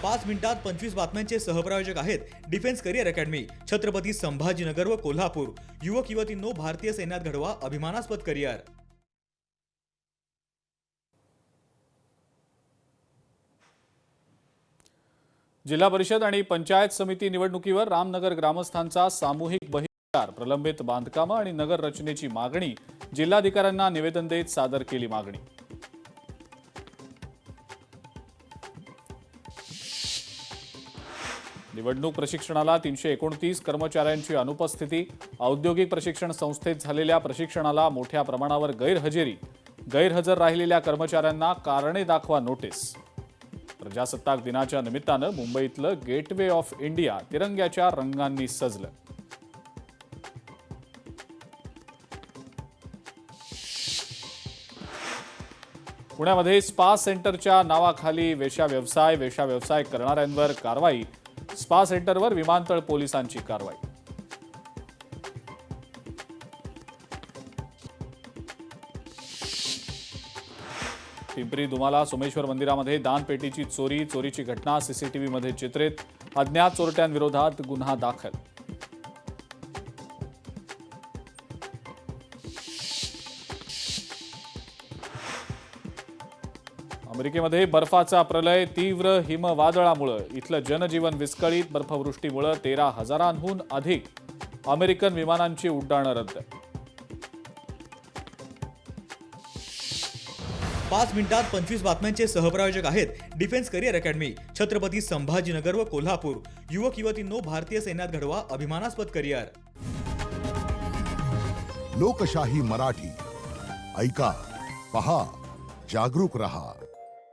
5 मिनिटात 25 बातम्यांचे सहप्रायोजक आहेत defence career academy, Chhatrapati Sambhajinagar व कोल्हापूर। युवक युवतींनो, भारतीय सैन्यात घडवा अभिमानास्पद करिअर। जिल्हा परिषद आणि पंचायत समिती निवडणुकीवर रामनगर ग्रामस्थांचा सामूहिक बहिष्कार, प्रलंबित बांधकामं आणि नगर रचनेची मागणी, जिल्हाधिकाऱ्यांना निवेदन देत सादर केली मागणी। निवडणूक प्रशिक्षणाला 329 कर्मचाऱ्यांची अनुपस्थिती, औद्योगिक प्रशिक्षण संस्थेत झालेल्या प्रशिक्षणाला मोठ्या प्रमाणावर गैरहजेरी, गैरहजर राहिलेल्या कर्मचाऱ्यांना कारणे दाखवा नोटीस। प्रजासत्ताक दिनाच्या निमित्तानं मुंबईतलं गेटवे ऑफ इंडिया तिरंग्याच्या रंगांनी सजलं। पुण्यामध्ये स्पा सेंटरच्या नावाखाली वेश्या व्यवसाय करणाऱ्यांवर कारवाई, स्पा सेंटरवर विमानतळ पोलिसांची कारवाई। पिंपरी दुमाला सोमेश्वर मंदिरामध्ये दानपेटीची चोरीची घटना सीसीटीव्हीमध्ये चित्रित, अज्ञात चोरट्यांविरोधात गुन्हा दाखल। अमेरिकेमध्ये बर्फाचा प्रलय, तीव्र हिमवादळामुळे इथलं जनजीवन विस्कळीत, बर्फवृष्टीमुळे 13,000हून अधिक अमेरिकन विमानांची उड्डाणं रद्द। 5 मिनिटात 25 बातम्यांचे सहप्रायोजक आहेत defence career academy, Chhatrapati Sambhajinagar व कोल्हापूर। युवक युवतींनो, भारतीय सैन्यात घडवा अभिमानास्पद करिअर। लोकशाही मराठी, ऐका, पहा, जागरूक रहा।